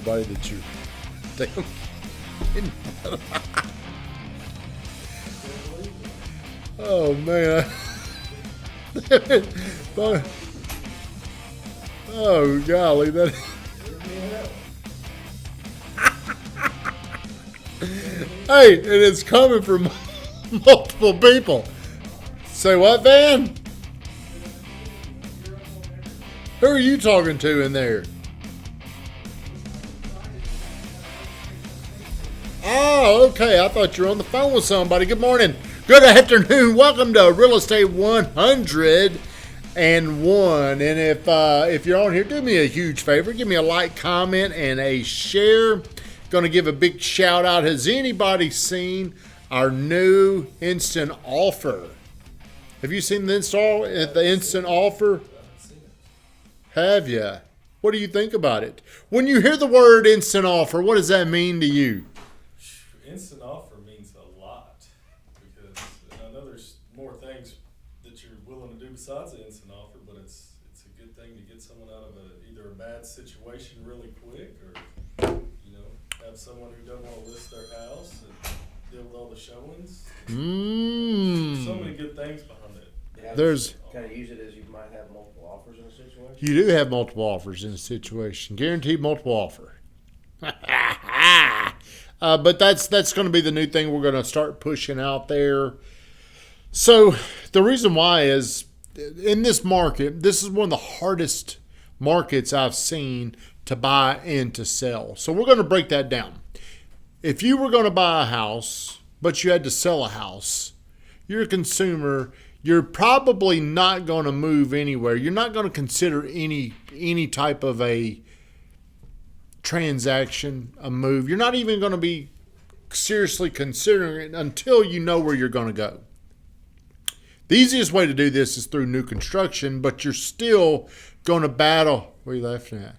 everybody that you damn. Oh man. Oh golly, that. Hey, and it's coming from multiple people. Say what, Van? Who are you talking to in there? Oh, okay. I thought you were on the phone with somebody. Good morning. Good afternoon. Welcome to Real Estate 101. And if you're on here, do me a huge favor. Give me a like, comment, and a share. Going to give a big shout out. Has anybody seen our new instant offer? Have you seen the instant offer? Have you? What do you think about it? When you hear the word instant offer, what does that mean to you? Instant offer means a lot because I know there's more things that you're willing to do besides the instant offer, but it's a good thing to get someone out of either a bad situation really quick, or have someone who doesn't want to list their house and deal with all the showings. So many good things behind it. Yeah, There's kind of use it as you might have multiple offers in a situation. You do have multiple offers in a situation. Guaranteed multiple offer. But that's going to be the new thing we're going to start pushing out there. So the reason why is in this market, this is one of the hardest markets I've seen to buy and to sell. So we're going to break that down. If you were going to buy a house, but you had to sell a house, you're a consumer, you're probably not going to move anywhere. You're not going to consider any type of a transaction, a move. You're not even going to be seriously considering it until you know where you're going to go. The easiest way to do this is through new construction, but you're still going to battle. What are you laughing at?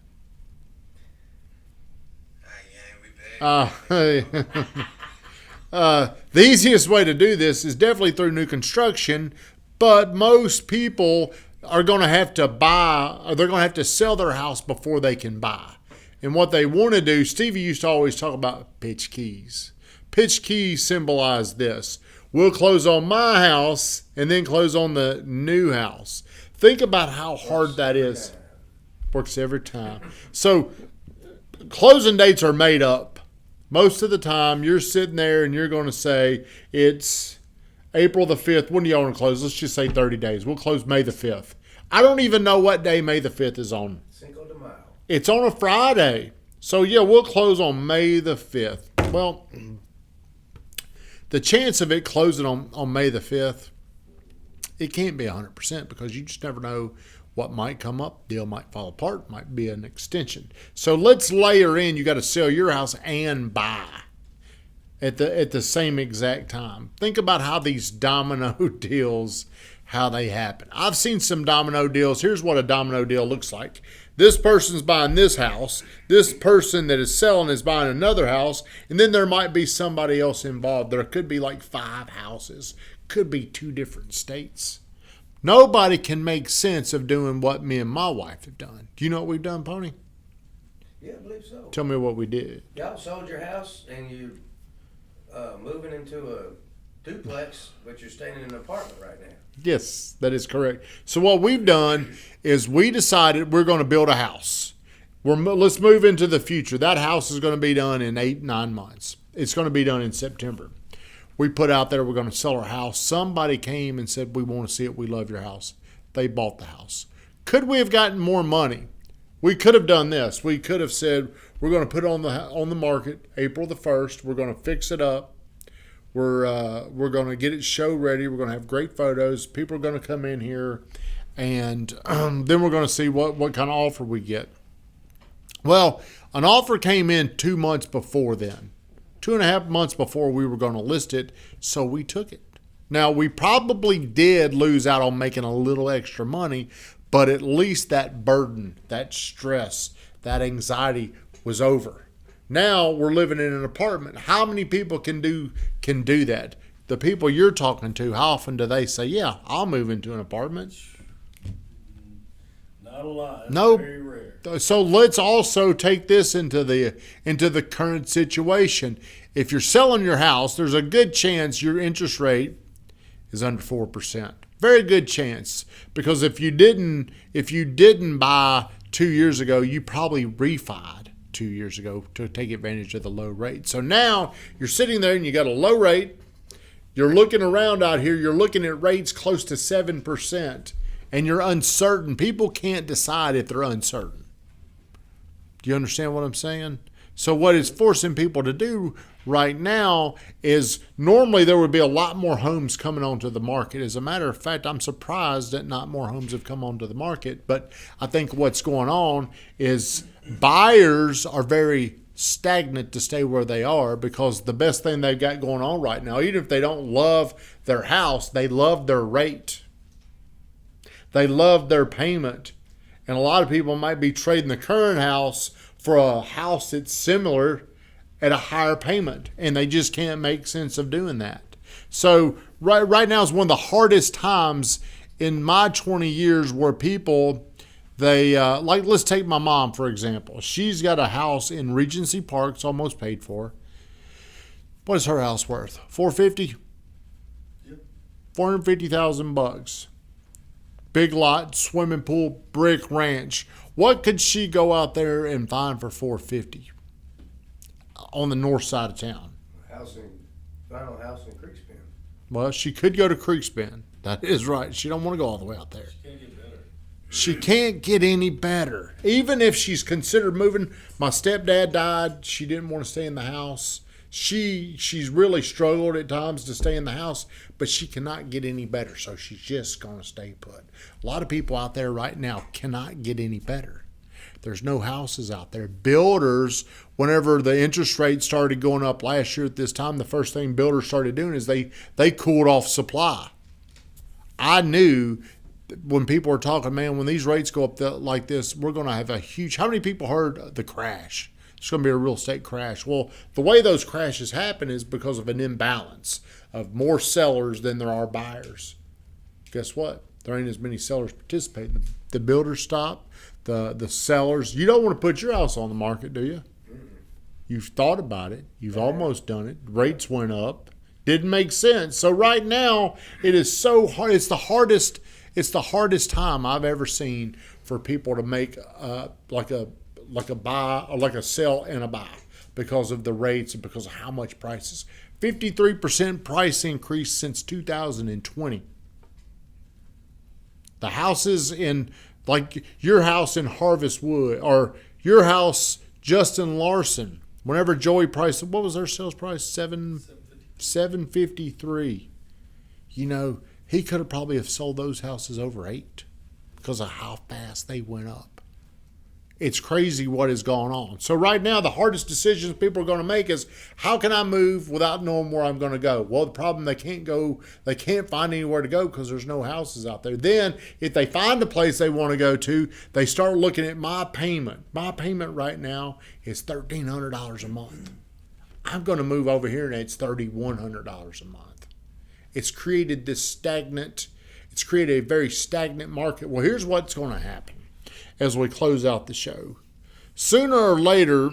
The easiest way to do this is definitely through new construction, but most people are going to have to buy, or they're going to have to sell their house before they can buy. And what they want to do, Stevie used to always talk about pitch keys. Pitch keys symbolize this. We'll close on my house and then close on the new house. Think about how hard that is. Works every time. So closing dates are made up. Most of the time, you're sitting there and you're going to say, it's April the 5th. When do y'all want to close? Let's just say 30 days. We'll close May the 5th. I don't even know what day May the 5th is on. Cinco de Mayo. It's on a Friday. So, yeah, we'll close on May the 5th. Well, the chance of it closing on May the 5th, it can't be 100% because you just never know what might come up. Deal might fall apart, might be an extension. So let's layer in, you got to sell your house and buy at the same exact time. Think about how these domino deals, how they happen. I've seen some domino deals. Here's what a domino deal looks like. This person's buying this house. This person that is selling is buying another house. And then there might be somebody else involved. There could be like 5 houses. Could be 2 different states. Nobody can make sense of doing what me and my wife have done. Do you know what we've done, Pony? Yeah, I believe so. Tell me what we did. Y'all sold your house and you moving into a duplex, but you're staying in an apartment right now. Yes, that is correct. So what we've done is we decided we're going to build a house. Let's move into the future. That house is going to be done in 8-9 months. It's going to be done in September. We put out there we're going to sell our house. Somebody came and said, we want to see it. We love your house. They bought the house. Could we have gotten more money? We could have done this. We could have said, we're going to put it on the market April the 1st. We're going to fix it up. We're going to get it show ready. We're going to have great photos. People are going to come in here. And then we're going to see what kind of offer we get. Well, an offer came in 2 months before then. 2.5 months before we were going to list it, so we took it. Now, we probably did lose out on making a little extra money, but at least that burden, that stress, that anxiety was over. Now we're living in an apartment. How many people can do that? The people you're talking to, how often do they say, yeah, I'll move into an apartment? Not a lot. No. Very rare. So let's also take this into the current situation. If you're selling your house, there's a good chance your interest rate is under 4%. Very good chance, because if you didn't buy 2 years ago, you probably refied 2 years ago to take advantage of the low rate. So now you're sitting there and you got a low rate. You're looking around out here. You're looking at rates close to 7%, and you're uncertain. People can't decide if they're uncertain. Do you understand what I'm saying? So what it's forcing people to do right now is, normally there would be a lot more homes coming onto the market. As a matter of fact, I'm surprised that not more homes have come onto the market. But I think what's going on is buyers are very stagnant to stay where they are, because the best thing they've got going on right now, even if they don't love their house, they love their rate. They love their payment. And a lot of people might be trading the current house for a house that's similar at a higher payment, and they just can't make sense of doing that. So right now is one of the hardest times in my 20 years where people, like, let's take my mom, for example. She's got a house in Regency Park. It's almost paid for. What is her house worth? $450,000? Yep. $450,000. Big lot, swimming pool, brick ranch. What could she go out there and find for $450,000 on the north side of town? Final house in Creekspan. Well, she could go to Creekspan. That is right. She don't want to go all the way out there. She can't get better. She can't get any better. Even if she's considered moving. My stepdad died. She didn't want to stay in the house. She's really struggled at times to stay in the house, but she cannot get any better, so she's just going to stay put. A lot of people out there right now cannot get any better. There's no houses out there. Builders, whenever the interest rate started going up last year at this time, the first thing builders started doing is they cooled off supply. I knew when people were talking, man, when these rates go up like this, we're going to have a huge... How many people heard the crash? It's going to be a real estate crash. Well, the way those crashes happen is because of an imbalance of more sellers than there are buyers. Guess what? There ain't as many sellers participating. The builders stop, the sellers. You don't want to put your house on the market, do you? You've thought about it. You've almost done it. Rates went up. Didn't make sense. So right now, it is so hard. It's the hardest time I've ever seen for people to make like a buy or like a sell and a buy, because of the rates and because of how much prices. 53% price increase since 2020. The houses in, like your house in Harvest Wood, or your house, Justin Larson, whenever Joey Price, what was their sales price? $753. You know, he could have probably have sold those houses over $8 because of how fast they went up. It's crazy what has gone on. So right now, the hardest decisions people are going to make is, how can I move without knowing where I'm going to go? Well, the problem, they can't find anywhere to go because there's no houses out there. Then, if they find a place they want to go to, they start looking at my payment. My payment right now is $1,300 a month. I'm going to move over here and it's $3,100 a month. It's created it's created a very stagnant market. Well, here's what's going to happen as we close out the show. Sooner or later,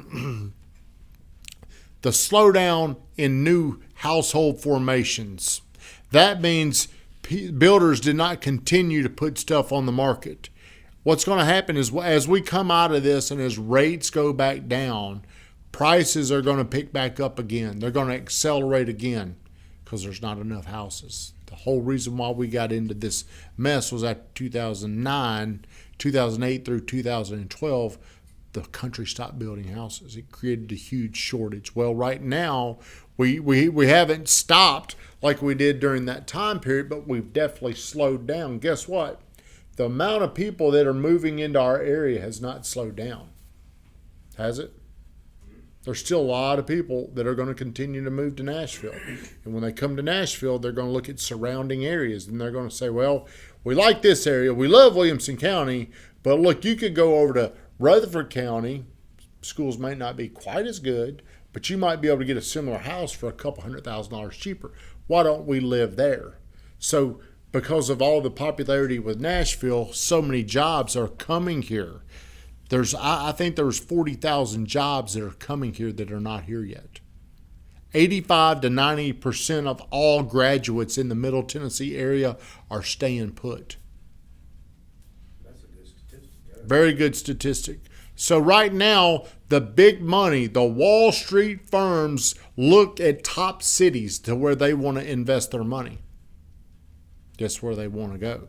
the slowdown in new household formations. That means builders did not continue to put stuff on the market. What's going to happen is, as we come out of this and as rates go back down, prices are going to pick back up again. They're going to accelerate again because there's not enough houses. The whole reason why we got into this mess was after 2008 through 2012, the country stopped building houses. It created a huge shortage. Well, right now, we haven't stopped like we did during that time period, but we've definitely slowed down. Guess what? The amount of people that are moving into our area has not slowed down. Has it? There's still a lot of people that are going to continue to move to Nashville. And when they come to Nashville, they're going to look at surrounding areas, and they're going to say, well, we like this area. We love Williamson County, but look, you could go over to Rutherford County. Schools might not be quite as good, but you might be able to get a similar house for a couple $100,000 cheaper. Why don't we live there? So because of all the popularity with Nashville, so many jobs are coming here. I think there's 40,000 jobs that are coming here that are not here yet. 85 to 90% of all graduates in the Middle Tennessee area are staying put. That's a good statistic. Yeah. Very good statistic. So right now, the big money, the Wall Street firms look at top cities to where they want to invest their money. Guess where they want to go?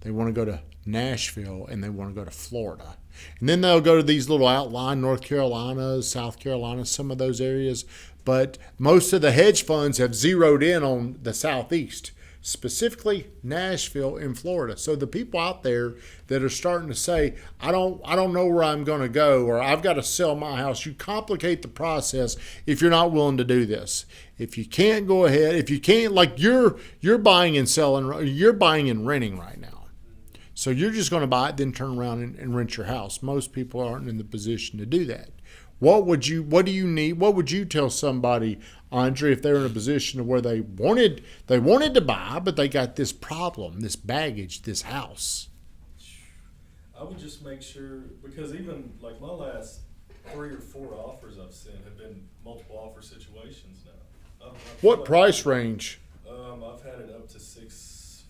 They want to go to Nashville and they want to go to Florida. And then they'll go to these little outlying North Carolina, South Carolina, some of those areas. But most of the hedge funds have zeroed in on the Southeast, specifically Nashville and Florida. So the people out there that are starting to say, I don't know where I'm going to go, or I've got to sell my house, you complicate the process if you're not willing to do this. If you can't go ahead, if you can't, like you're buying and selling, you're buying and renting right now. So you're just going to buy it, then turn around and rent your house. Most people aren't in the position to do that. What do you need? What would you tell somebody, Andre, if they're in a position where they wanted to buy, but they got this problem, this baggage, this house? I would just make sure, because even like my last 3 or 4 offers I've sent have been multiple offer situations now. I feel What like, price range? I've had it up to $650.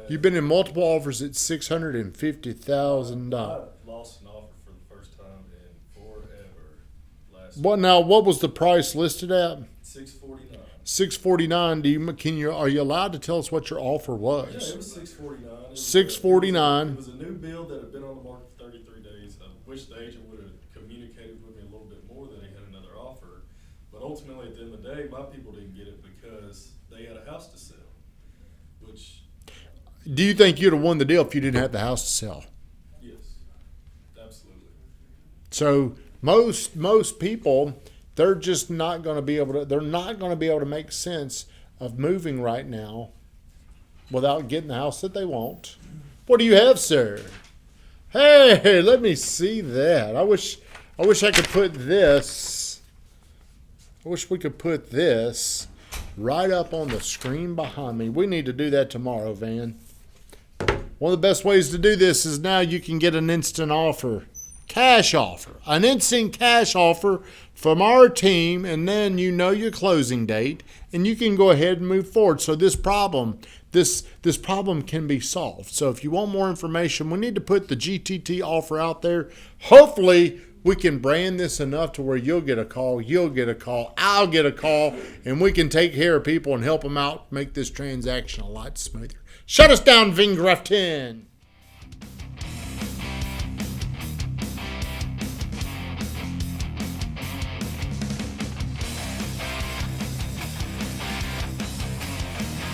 You've been in multiple offers at $650,000. I lost an offer for the first time in forever last What now? What was the price listed at? $649. $649. Are you allowed to tell us what your offer Yeah, was? it was $649. $649. It was a new build that had been on the market for 33 days. I wish the agent would have communicated with me a little bit more that he had another offer. But ultimately, at the end of the day, my people didn't get it because they had a house to sell, which, Do you think you'd have won the deal if you didn't have the house to sell? yes, absolutely. So most people, they're just not going to be able to. They're not going to be able to make sense of moving right now without getting the house that they want. What do you have, sir? Hey, let me see that. I wish I could put this. I wish we could put this right up on the screen behind me. We need to do that tomorrow, Van. One of the best ways to do this is now you can get an instant offer, cash offer, an instant cash offer from our team, and then you know your closing date, and you can go ahead and move forward. So this problem can be solved. So if you want more information, we need to put the GTT offer out there. Hopefully, we can brand this enough to where you'll get a call, I'll get a call, and we can take care of people and help them out, make this transaction a lot smoother. Shut us down, Ving Grafton.